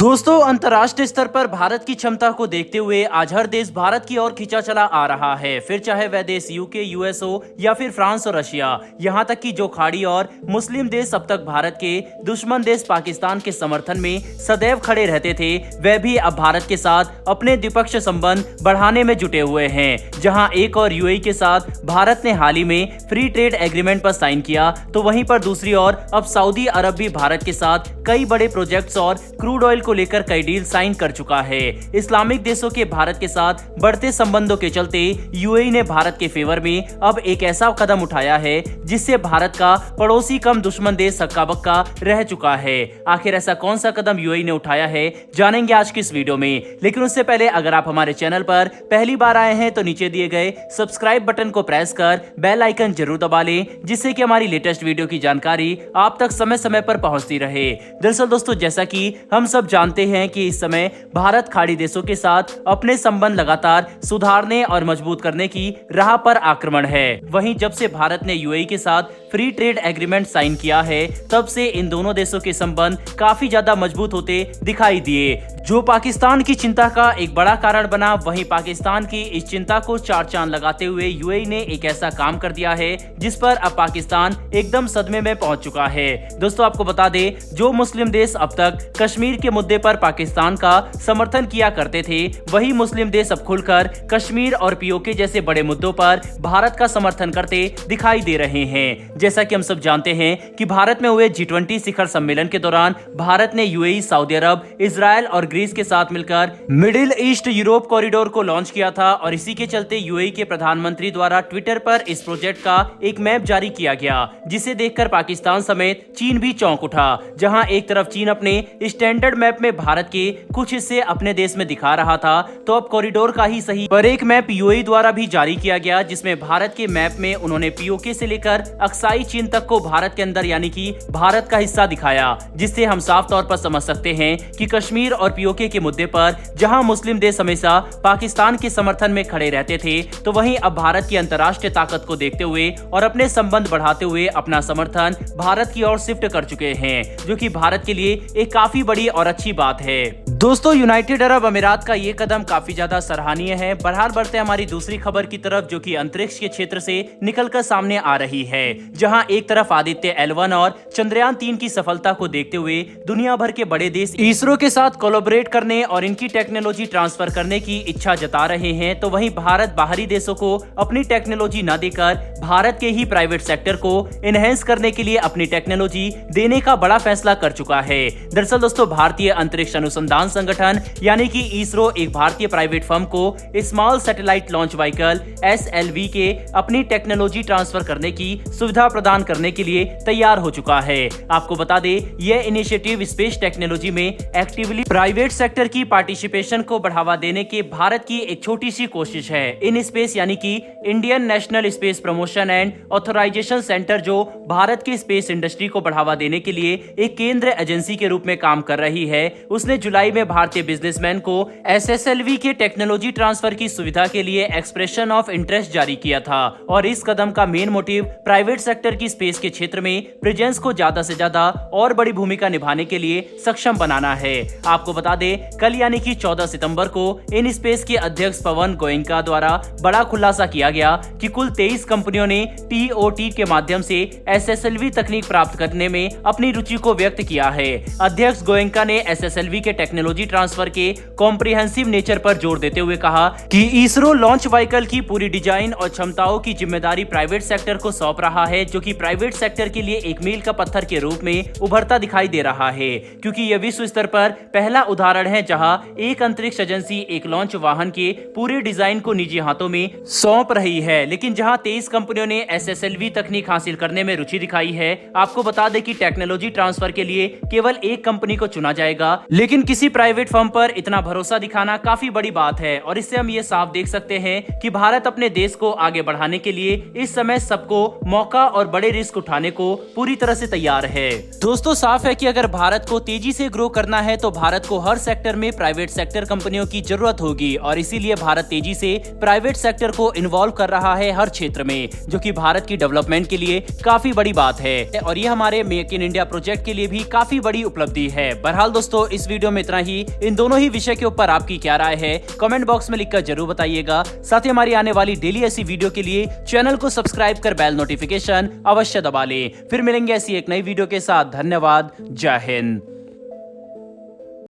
दोस्तों, अंतर्राष्ट्रीय स्तर पर भारत की क्षमता को देखते हुए आज हर देश भारत की ओर खिंचा चला आ रहा है। फिर चाहे वह देश यूके, यूएस हो या फिर फ्रांस और रशिया, यहाँ तक कि जो खाड़ी और मुस्लिम देश अब तक भारत के दुश्मन देश पाकिस्तान के समर्थन में सदैव खड़े रहते थे, वह भी अब भारत के साथ अपने द्विपक्षीय संबंध बढ़ाने में जुटे हुए हैं। जहाँ एक और यूएई के साथ भारत ने हाल ही में फ्री ट्रेड एग्रीमेंट पर साइन किया, तो वहीं पर दूसरी ओर अब सऊदी अरब भी भारत के साथ कई बड़े प्रोजेक्ट्स और क्रूड ऑयल को लेकर कई डील साइन कर चुका है। इस्लामिक देशों के भारत के साथ बढ़ते संबंधों के चलते यूएई ने भारत के फेवर में अब एक ऐसा कदम उठाया है जिससे भारत का पड़ोसी कम दुश्मन देश हक्का बक्का रह चुका है। आखिर ऐसा कौन सा कदम यूएई ने उठाया है, जानेंगे आज की इस वीडियो में। लेकिन उससे पहले अगर आप हमारे चैनल पर पहली बार आए हैं तो नीचे दिए गए सब्सक्राइब बटन को प्रेस कर बेल आइकन जरूर दबा लें, जिससे कि हमारी लेटेस्ट वीडियो की जानकारी आप तक समय समय पर पहुंचती रहे। दरअसल दोस्तों, जैसा कि हम सब जानते हैं कि इस समय भारत खाड़ी देशों के साथ अपने संबंध लगातार सुधारने और मजबूत करने की राह पर आक्रमण है। वहीं जब से भारत ने यूएई के साथ फ्री ट्रेड एग्रीमेंट साइन किया है, तब से इन दोनों देशों के संबंध काफी ज्यादा मजबूत होते दिखाई दिए, जो पाकिस्तान की चिंता का एक बड़ा कारण बना। वहीं पाकिस्तान की इस चिंता को चार चांद लगाते हुए यूएई ने एक ऐसा काम कर दिया है जिस पर अब पाकिस्तान एकदम सदमे में पहुंच चुका है। दोस्तों, आपको बता दें, जो मुस्लिम देश अब तक कश्मीर के मुद्दे पर पाकिस्तान का समर्थन किया करते थे, वही मुस्लिम देश अब खुलकर कश्मीर और पीओके जैसे बड़े मुद्दों पर भारत का समर्थन करते दिखाई दे रहे हैं। जैसा कि हम सब जानते हैं कि भारत में हुए G20 शिखर सम्मेलन के दौरान भारत ने यूएई, सऊदी अरब, इजराइल और ग्रीस के साथ मिलकर मिडिल ईस्ट यूरोप कॉरिडोर को लॉन्च किया था और इसी के चलते यूएई के प्रधानमंत्री द्वारा ट्विटर पर इस प्रोजेक्ट का एक मैप जारी किया गया, जिसे देखकर पाकिस्तान समेत चीन भी चौंक उठा। जहां एक तरफ चीन अपने स्टैंडर्ड मैप में भारत के कुछ हिस्से अपने देश में दिखा रहा था, तो अब कॉरिडोर का ही सही पर एक मैप यूएई द्वारा भी जारी किया गया, जिसमें भारत के मैप में उन्होंने पीओके से लेकर अक्साई चीन तक को भारत के अंदर यानी कि भारत का हिस्सा दिखाया, जिससे हम साफ तौर पर समझ सकते हैं कि कश्मीर और पीओके के मुद्दे पर जहां मुस्लिम देश हमेशा पाकिस्तान के समर्थन में खड़े रहते थे, तो वहीं अब भारत की अंतर्राष्ट्रीय ताकत को देखते हुए और अपने संबंध बढ़ाते हुए अपना समर्थन भारत की ओर शिफ्ट कर चुके हैं, जो कि भारत के लिए एक काफी बड़ी और अच्छी बात है। दोस्तों, यूनाइटेड अरब अमीरात का ये कदम काफी ज्यादा सराहनीय है। बहरहाल बढ़ते हमारी दूसरी खबर की तरफ, जो कि अंतरिक्ष के क्षेत्र से निकलकर सामने आ रही है, जहां एक तरफ आदित्य L1 और चंद्रयान 3 की सफलता को देखते हुए दुनिया भर के बड़े देश इसरो के साथ कोलैबोरेट करने और इनकी टेक्नोलॉजी ट्रांसफर करने की इच्छा जता रहे हैं, तो वहीं भारत बाहरी देशों को अपनी टेक्नोलॉजी न देकर भारत के ही प्राइवेट सेक्टर को एनहेंस करने के लिए अपनी टेक्नोलॉजी देने का बड़ा फैसला कर चुका है। दरअसल दोस्तों, भारतीय अंतरिक्ष अनुसंधान संगठन यानी कि इसरो एक भारतीय प्राइवेट फर्म को small satellite launch vehicle SLV के अपनी टेक्नोलॉजी ट्रांसफर करने की सुविधा प्रदान करने के लिए तैयार हो चुका है। आपको बता दें, यह इनिशिएटिव स्पेस टेक्नोलॉजी में एक्टिवली प्राइवेट सेक्टर की पार्टिसिपेशन को बढ़ावा देने के भारत की एक छोटी सी कोशिश है। इन स्पेस यानी कि Indian National Space Promotion and Authorisation Centre, जो भारत की स्पेस इंडस्ट्री को बढ़ावा देने के लिए एक केंद्र एजेंसी के रूप में काम कर रही है, उसने जुलाई में भारतीय बिजनेसमैन को SSLV के टेक्नोलॉजी ट्रांसफर की सुविधा के लिए एक्सप्रेशन ऑफ इंटरेस्ट जारी किया था। और इस कदम का मेन मोटिव प्राइवेट सेक्टर की स्पेस के क्षेत्र में प्रेजेंस को ज्यादा से ज्यादा और बड़ी भूमिका निभाने के लिए सक्षम बनाना है। आपको बता दें, कल यानी कि 14 सितंबर को इन स्पेस के अध्यक्ष पवन गोयनका द्वारा बड़ा खुलासा किया गया कि कुल 23 कंपनियों ने TOT के माध्यम से SSLV तकनीक प्राप्त करने में अपनी रुचि को व्यक्त किया है। अध्यक्ष गोयनका ने SSLV के टेक्नोलॉजी ट्रांसफर के कॉम्प्रिहेंसिव नेचर पर जोर देते हुए कहा कि इसरो लॉन्च व्हीकल की पूरी डिजाइन और क्षमताओं की जिम्मेदारी प्राइवेट सेक्टर को सौंप रहा है, जो कि प्राइवेट सेक्टर के लिए एक मील का पत्थर के रूप में उभरता दिखाई दे रहा है, क्योंकि यह विश्व स्तर पर पहला उदाहरण है जहां एक अंतरिक्ष एजेंसी एक लॉन्च वाहन के पूरे डिजाइन को निजी हाथों में सौंप रही है। लेकिन जहां 23 कंपनियों ने SSLV तकनीक हासिल करने में रुचि दिखाई है, आपको बता दें कि टेक्नोलॉजी ट्रांसफर के लिए केवल एक कंपनी को चुना जाएगा, लेकिन किसी प्राइवेट फर्म पर इतना भरोसा दिखाना काफी बड़ी बात है। और इससे हम ये साफ देख सकते हैं कि भारत अपने देश को आगे बढ़ाने के लिए इस समय सबको मौका और बड़े रिस्क उठाने को पूरी तरह से तैयार है। दोस्तों, साफ है कि अगर भारत को तेजी से ग्रो करना है तो भारत को हर सेक्टर में प्राइवेट सेक्टर कंपनियों की जरूरत होगी, और इसीलिए भारत तेजी से प्राइवेट सेक्टर को इन्वॉल्व कर रहा है हर क्षेत्र में, जो कि भारत की डेवलपमेंट के लिए काफी बड़ी बात है। और ये हमारे मेक इन इंडिया प्रोजेक्ट के लिए भी काफी बड़ी उपलब्धि है। बहरहाल दोस्तों, दोस्तों इस वीडियो में इतना ही। इन दोनों ही विषय के ऊपर आपकी क्या राय है कमेंट बॉक्स में लिखकर जरूर बताइएगा। साथ ही हमारी आने वाली डेली ऐसी वीडियो के लिए चैनल को सब्सक्राइब कर बेल नोटिफिकेशन अवश्य दबा लें। फिर मिलेंगे ऐसी एक नई वीडियो के साथ। धन्यवाद। जय हिंद।